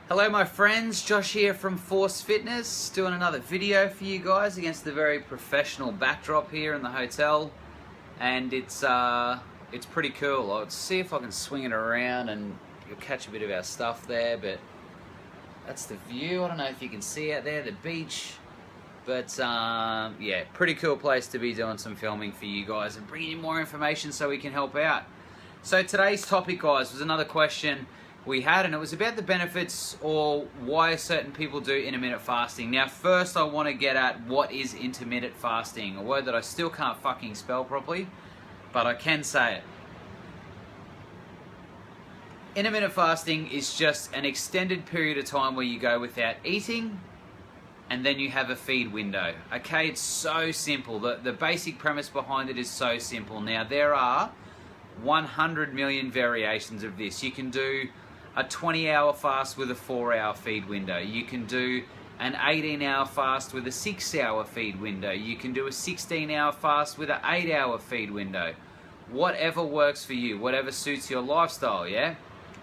Hello my friends, Josh here from Force Fitness, doing another video for you guys against the very professional backdrop here in the hotel, and it's pretty cool. I'll see if I can swing it around and you'll catch a bit of our stuff there, but that's the view. I don't know if you can see out there, the beach, but yeah, pretty cool place to be doing some filming for you guys and bringing you more information so we can help out. So today's topic, guys, was another question we had, and it was about the benefits or why certain people do intermittent fasting. Now first I want to get at what is intermittent fasting, a word that I still can't fucking spell properly, but I can say it. Intermittent fasting is just an extended period of time where you go without eating and then you have a feed window. Okay, it's so simple. The basic premise behind it is so simple. Now there are 100 million variations of this. You can do a 20-hour fast with a 4-hour feed window. You can do an 18-hour fast with a 6-hour feed window. You can do a 16-hour fast with an 8-hour feed window. Whatever works for you, whatever suits your lifestyle, yeah?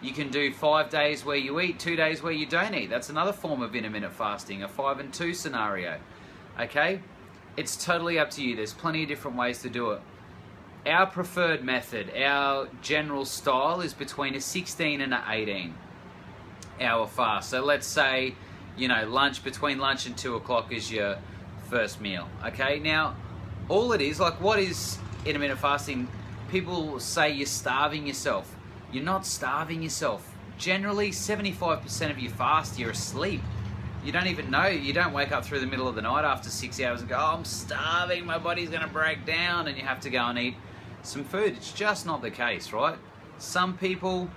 You can do 5 days where you eat, 2 days where you don't eat. That's another form of intermittent fasting, a 5 and 2 scenario, okay? It's totally up to you. There's plenty of different ways to do it. Our preferred method, our general style is between a 16 and an 18-hour fast. So let's say, you know, between lunch and 2 o'clock is your first meal, okay? Now, all it is, like what is intermittent fasting? People say you're starving yourself. You're not starving yourself. Generally, 75% of your fast, you're asleep. You don't even know. You don't wake up through the middle of the night after 6 hours and go, oh, I'm starving, my body's gonna break down, and you have to go and eat some food. It's just not the case, right? Some people,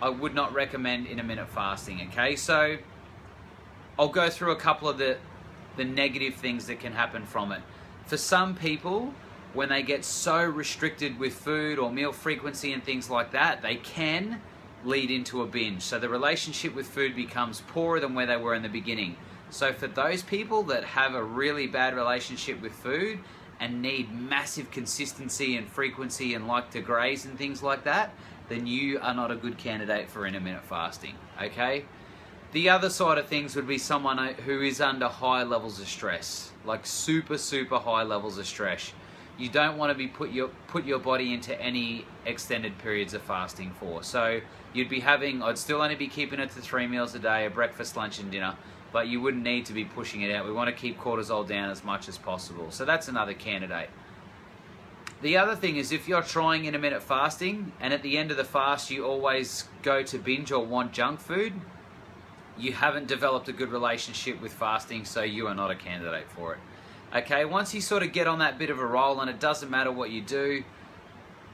I would not recommend intermittent fasting, okay? So I'll go through a couple of the negative things that can happen from it. For some people, when they get so restricted with food or meal frequency and things like that, they can lead into a binge. So the relationship with food becomes poorer than where they were in the beginning. So for those people that have a really bad relationship with food and need massive consistency and frequency and like to graze and things like that, then you are not a good candidate for intermittent fasting, okay? The other side of things would be someone who is under high levels of stress, like super high levels of stress. You don't want to be put your body into any extended periods of fasting for. So you'd be I'd still only be keeping it to 3 meals a day, a breakfast, lunch and dinner, but you wouldn't need to be pushing it out. We want to keep cortisol down as much as possible. So that's another candidate. The other thing is if you're trying intermittent fasting and at the end of the fast you always go to binge or want junk food, you haven't developed a good relationship with fasting, so you are not a candidate for it. Okay, once you sort of get on that bit of a roll and it doesn't matter what you do,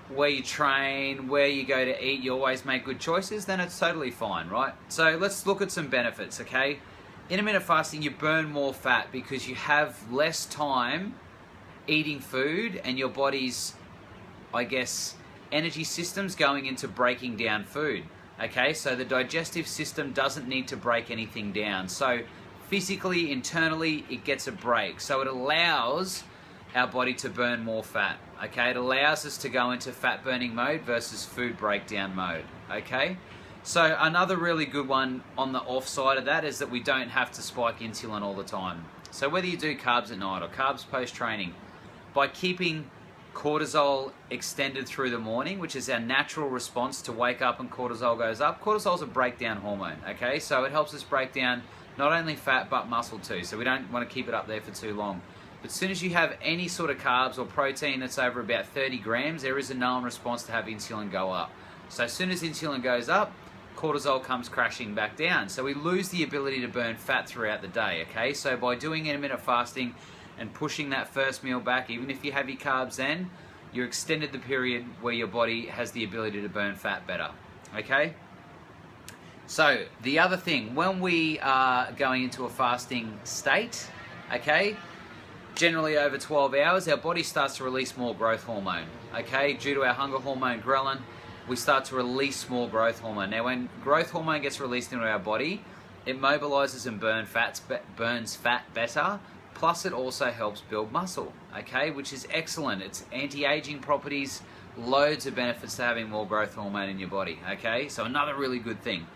where you train, where you go to eat, you always make good choices, then it's totally fine, right? So let's look at some benefits, okay? Intermittent fasting, you burn more fat because you have less time eating food and your body's, I guess, energy system's going into breaking down food, okay? So the digestive system doesn't need to break anything down. So physically, internally, it gets a break. So it allows our body to burn more fat, okay? It allows us to go into fat burning mode versus food breakdown mode, okay? So another really good one on the off side of that is that we don't have to spike insulin all the time. So whether you do carbs at night or carbs post-training, by keeping cortisol extended through the morning, which is our natural response to wake up and cortisol goes up. Cortisol's a breakdown hormone, okay? So it helps us break down not only fat but muscle too, so we don't want to keep it up there for too long. But as soon as you have any sort of carbs or protein that's over about 30 grams, there is a known response to have insulin go up. So as soon as insulin goes up, cortisol comes crashing back down. So we lose the ability to burn fat throughout the day, okay? So by doing intermittent fasting and pushing that first meal back, even if you have your carbs then, you extended the period where your body has the ability to burn fat better, okay? So the other thing, when we are going into a fasting state, okay, generally over 12 hours, our body starts to release more growth hormone, okay? Due to our hunger hormone, ghrelin, we start to release more growth hormone. Now when growth hormone gets released into our body, it mobilizes and burns fat better, plus it also helps build muscle, okay, which is excellent. It's anti-aging properties, loads of benefits to having more growth hormone in your body, okay? So another really good thing.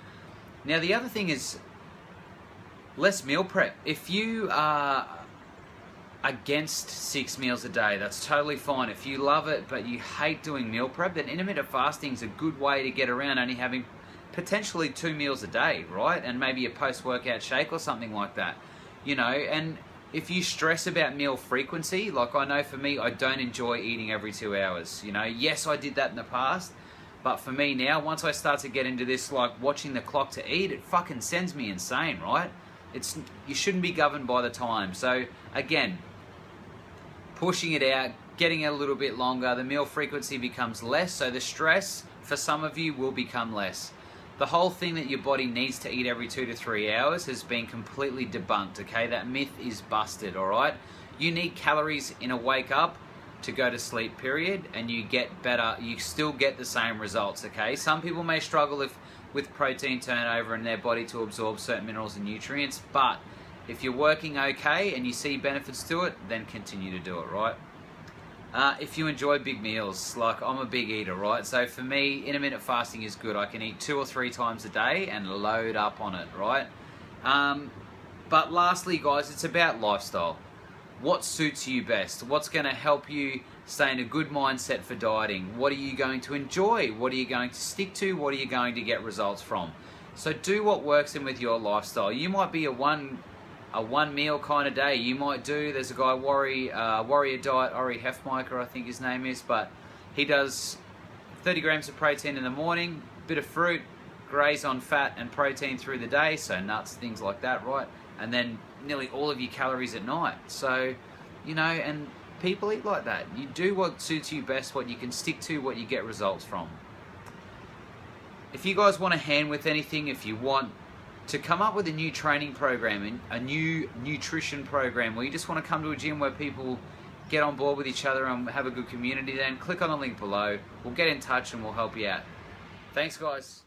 Now the other thing is Less meal prep. If you are against 6 meals a day, that's totally fine. If you love it but you hate doing meal prep, then intermittent fasting is a good way to get around only having potentially 2 meals a day, right? And maybe a post-workout shake or something like that, you know. And if you stress about meal frequency, like I know for me, I don't enjoy eating every 2 hours, you know. Yes, I did that in the past, but for me now, once I start to get into this, like watching the clock to eat, it fucking sends me insane, right? You shouldn't be governed by the time. So again, pushing it out, getting it a little bit longer, the meal frequency becomes less, so the stress for some of you will become less. The whole thing that your body needs to eat every 2 to 3 hours has been completely debunked, okay? That myth is busted, all right? You need calories in a wake up to go to sleep period, and you get better, you still get the same results, okay? Some people may struggle with protein turnover in their body to absorb certain minerals and nutrients, but if you're working okay and you see benefits to it, then continue to do it, right? If you enjoy big meals, like I'm a big eater, right? So for me, intermittent fasting is good. I can eat 2 or 3 times a day and load up on it, right? But lastly, guys, it's about lifestyle. What suits you best? What's going to help you stay in a good mindset for dieting? What are you going to enjoy? What are you going to stick to? What are you going to get results from? So do what works in with your lifestyle. You might be a one meal kind of day. You might do, there's a guy, Warrior Diet, Ori Hefmeister, I think his name is, but he does 30 grams of protein in the morning, bit of fruit, graze on fat and protein through the day, so nuts, things like that, right? And then nearly all of your calories at night. So, you know, and people eat like that. You do what suits you best, what you can stick to, what you get results from. If you guys want a hand with anything, if you want to come up with a new training program, a new nutrition program, or you just want to come to a gym where people get on board with each other and have a good community, then click on the link below. We'll get in touch and we'll help you out. Thanks, guys.